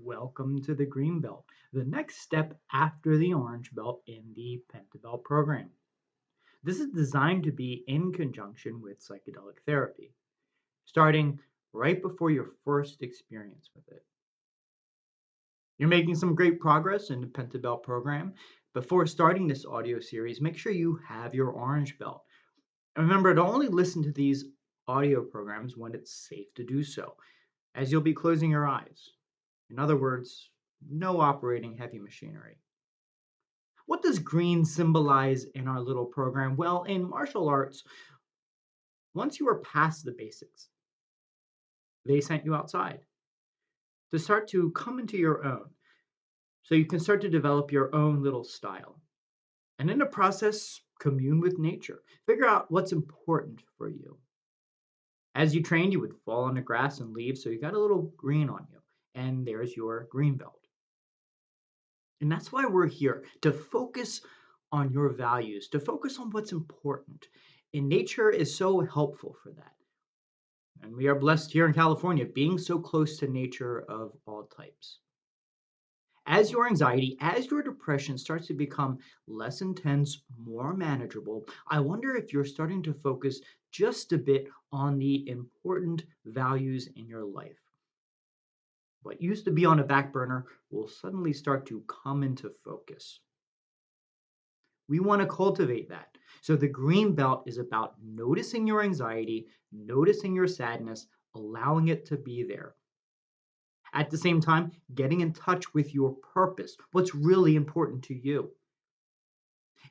Welcome to the Green Belt, the next step after the Orange Belt in the Pentabelt program. This is designed to be in conjunction with psychedelic therapy, starting right before your first experience with it. You're making some great progress in the Pentabelt program. Before starting this audio series, make sure you have your Orange Belt. And remember to only listen to these audio programs when it's safe to do so, as you'll be closing your eyes. In other words, no operating heavy machinery. What does green symbolize in our little program? Well, in martial arts, once you are past the basics, they sent you outside to start to come into your own. So you can start to develop your own little style. And in the process, commune with nature. Figure out what's important for you. As you trained, you would fall on the grass and leaves, so you got a little green on you. And there's your green belt. And that's why we're here to focus on your values, to focus on what's important. And nature is so helpful for that. And we are blessed here in California, being so close to nature of all types. As your anxiety, as your depression starts to become less intense, more manageable, I wonder if you're starting to focus just a bit on the important values in your life. What used to be on a back burner will suddenly start to come into focus. We want to cultivate that. So the green belt is about noticing your anxiety, noticing your sadness, allowing it to be there. At the same time, getting in touch with your purpose, what's really important to you.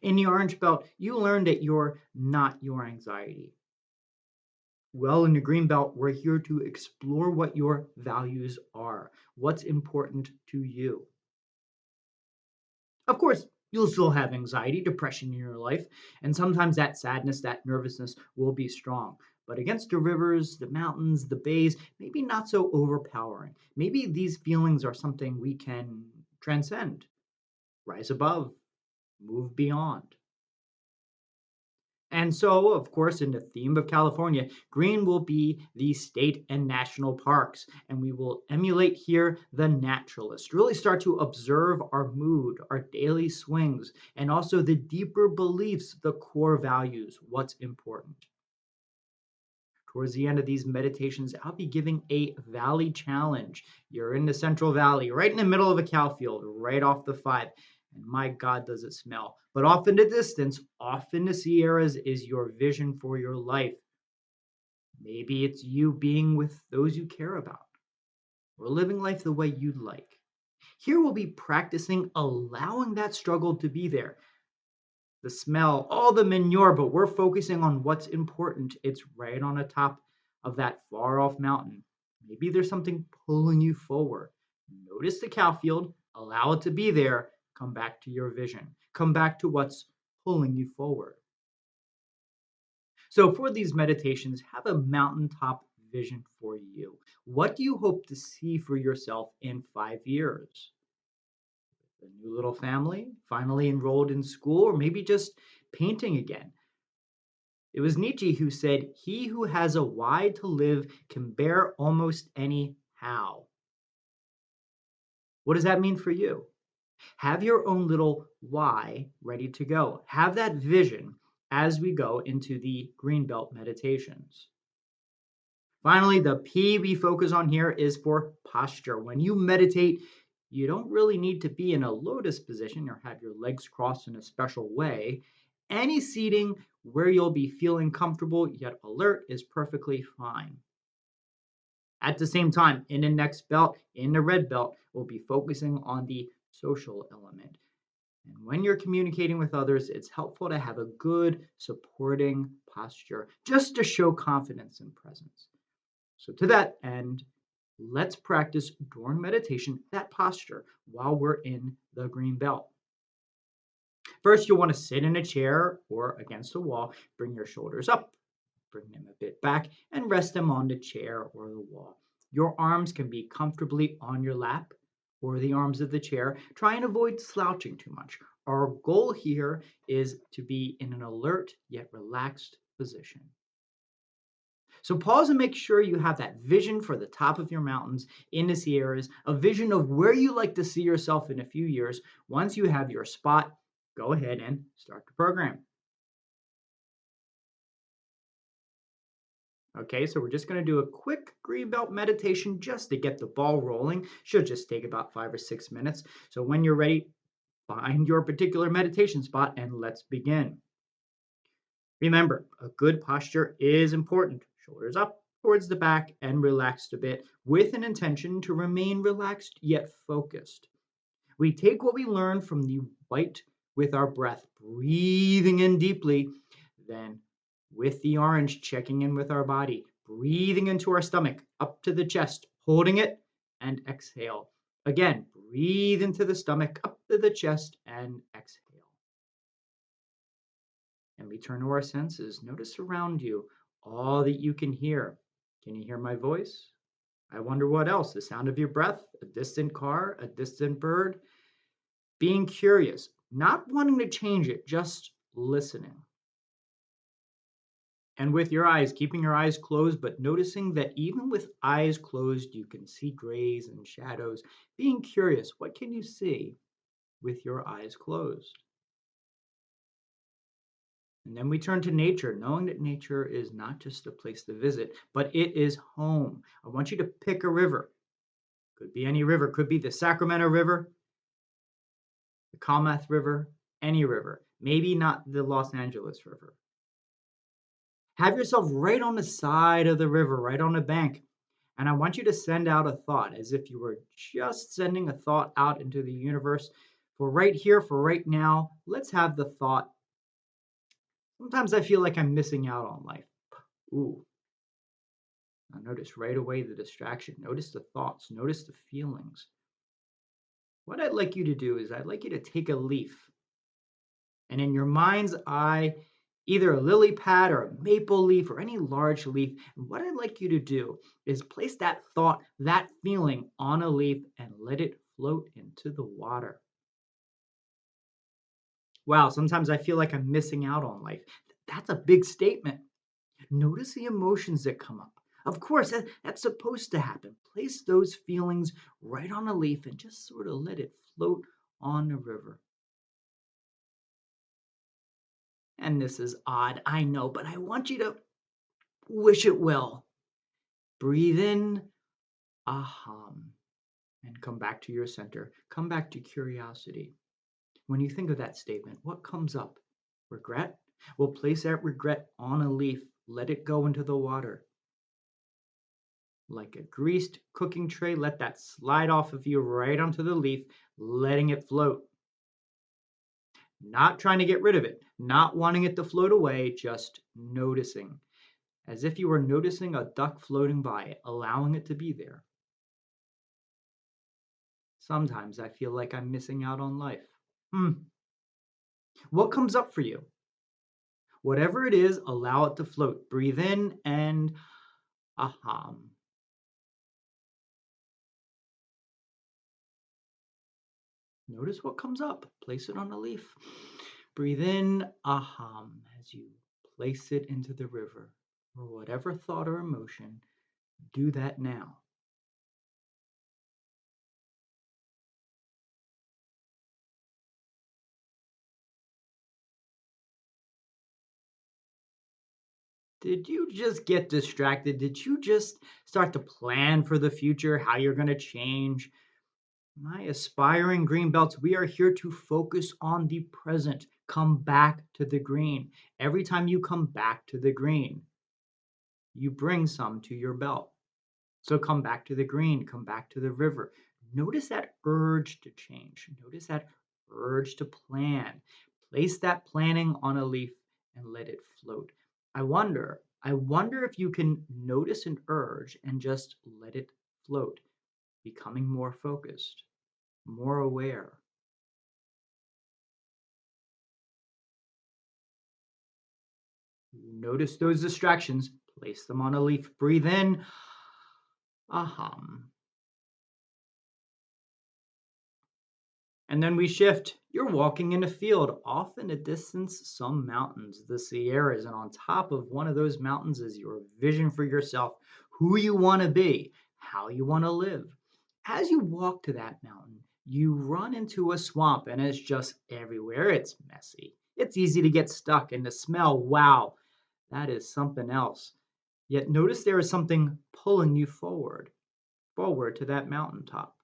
In the orange belt, you learn that you're not your anxiety. Well, in the green belt, we're here to explore what your values are, what's important to you. Of course, you'll still have anxiety, depression in your life, and sometimes that sadness, that nervousness will be strong. But against the rivers, the mountains, the bays, maybe not so overpowering. Maybe these feelings are something we can transcend, rise above, move beyond. And so, of course, in the theme of California, green will be the state and national parks. And we will emulate here the naturalist, really start to observe our mood, our daily swings, and also the deeper beliefs, the core values, what's important. Towards the end of these meditations, I'll be giving a valley challenge. You're in the Central Valley, right in the middle of a cow field, right off the five. And my God, does it smell. But off in the distance, off in the Sierras, is your vision for your life. Maybe it's you being with those you care about, or living life the way you'd like. Here we'll be practicing allowing that struggle to be there. The smell, all the manure, but we're focusing on what's important. It's right on the top of that far off mountain. Maybe there's something pulling you forward. Notice the cow field, allow it to be there, come back to your vision, come back to what's pulling you forward. So, for these meditations, have a mountaintop vision for you. What do you hope to see for yourself in 5 years? A new little family, finally enrolled in school, or maybe just painting again. It was Nietzsche who said, "He who has a why to live can bear almost any how." What does that mean for you? Have your own little why ready to go. Have that vision as we go into the Greenbelt meditations. Finally, the P we focus on here is for posture. When you meditate, you don't really need to be in a lotus position or have your legs crossed in a special way. Any seating where you'll be feeling comfortable yet alert is perfectly fine. At the same time, in the next belt, in the red belt, we'll be focusing on the social element. And when you're communicating with others, it's helpful to have a good supporting posture just to show confidence and presence. So, to that end, let's practice during meditation that posture while we're in the green belt. First, you'll want to sit in a chair or against a wall, bring your shoulders up, bring them a bit back, and rest them on the chair or the wall. Your arms can be comfortably on your lap or the arms of the chair. Try and avoid slouching too much. Our goal here is to be in an alert yet relaxed position. So pause and make sure you have that vision for the top of your mountains in the Sierras, a vision of where you like to see yourself in a few years. Once you have your spot, go ahead and start the program. Okay, so we're just going to do a quick greenbelt meditation just to get the ball rolling. Should just take about 5 or 6 minutes. So when you're ready, find your particular meditation spot and let's begin. Remember, a good posture is important. Shoulders up towards the back and relaxed a bit with an intention to remain relaxed yet focused. We take what we learn from the white with our breath, breathing in deeply, then with the orange, checking in with our body, breathing into our stomach, up to the chest, holding it, and exhale. Again, breathe into the stomach, up to the chest, and exhale. And we turn to our senses. Notice around you all that you can hear. Can you hear my voice? I wonder what else. The sound of your breath, a distant car, a distant bird. Being curious, not wanting to change it, just listening. And with your eyes, keeping your eyes closed, but noticing that even with eyes closed, you can see grays and shadows. Being curious, what can you see with your eyes closed? And then we turn to nature, knowing that nature is not just a place to visit, but it is home. I want you to pick a river. Could be any river, could be the Sacramento River, the Klamath River, any river. Maybe not the Los Angeles River. Have yourself right on the side of the river, right on the bank. And I want you to send out a thought as if you were just sending a thought out into the universe. For right here, for right now, let's have the thought. Sometimes I feel like I'm missing out on life. Ooh. Now notice right away the distraction. Notice the thoughts. Notice the feelings. What I'd like you to do is I'd like you to take a leaf and in your mind's eye, either a lily pad or a maple leaf or any large leaf. And what I'd like you to do is place that thought, that feeling on a leaf and let it float into the water. Wow, sometimes I feel like I'm missing out on life. That's a big statement. Notice the emotions that come up. Of course, that's supposed to happen. Place those feelings right on a leaf and just sort of let it float on the river. And this is odd, I know, but I want you to wish it well. Breathe in, aham, and come back to your center. Come back to curiosity. When you think of that statement, what comes up? Regret? Well, place that regret on a leaf. Let it go into the water. Like a greased cooking tray, let that slide off of you right onto the leaf, letting it float. Not trying to get rid of it, not wanting it to float away, just noticing. As if you were noticing a duck floating by, allowing it to be there. Sometimes I feel like I'm missing out on life. What comes up for you? Whatever it is, allow it to float. Breathe in and aham. Notice what comes up. Place it on a leaf. Breathe in, aham, as you place it into the river. Or whatever thought or emotion, do that now. Did you just get distracted? Did you just start to plan for the future, how you're going to change? My aspiring green belts, we are here to focus on the present. Come back to the green. Every time you come back to the green, you bring some to your belt. So come back to the green, come back to the river. Notice that urge to change. Notice that urge to plan. Place that planning on a leaf and let it float. I wonder if you can notice an urge and just let it float, becoming more focused, more aware. Notice those distractions, place them on a leaf, breathe in, aham. And then we shift You're walking in a field, off in a distance, some mountains, the Sierras, and on top of one of those mountains is your vision for yourself, who you want to be, how you want to live. As you walk to that mountain, you run into a swamp and it's just everywhere. It's messy. It's easy to get stuck, and the smell, wow, that is something else. Yet notice there is something pulling you forward to that mountaintop.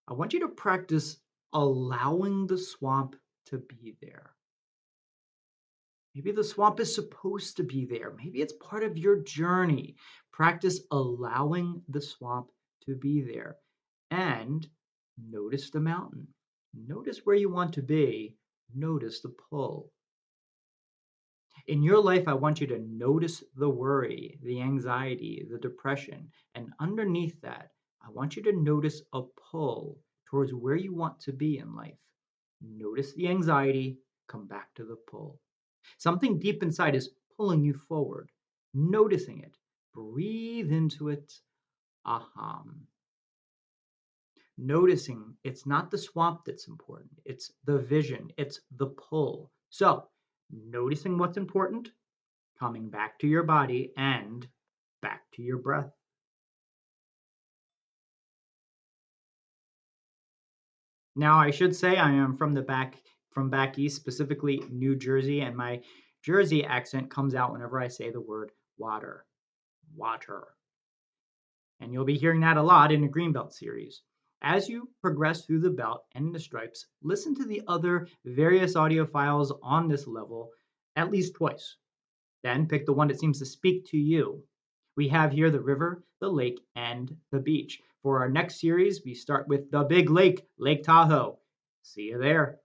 I want you to practice allowing the swamp to be there. Maybe the swamp is supposed to be there. Maybe it's part of your journey. Practice allowing the swamp to be there. And notice the mountain. Notice where you want to be. Notice the pull. In your life, I want you to notice the worry, the anxiety, the depression. And underneath that, I want you to notice a pull towards where you want to be in life. Notice the anxiety, come back to the pull. Something deep inside is pulling you forward. Noticing it. Breathe into it. Aham. Noticing it's not the swamp that's important, it's the vision, it's the pull. So, noticing what's important, coming back to your body and back to your breath. Now, I should say I am from back east, specifically New Jersey, and my Jersey accent comes out whenever I say the word water. Water. And you'll be hearing that a lot in the Greenbelt series. As you progress through the belt and the stripes, listen to the other various audio files on this level at least twice. Then pick the one that seems to speak to you. We have here the river, the lake, and the beach. For our next series, we start with the big lake, Lake Tahoe. See you there.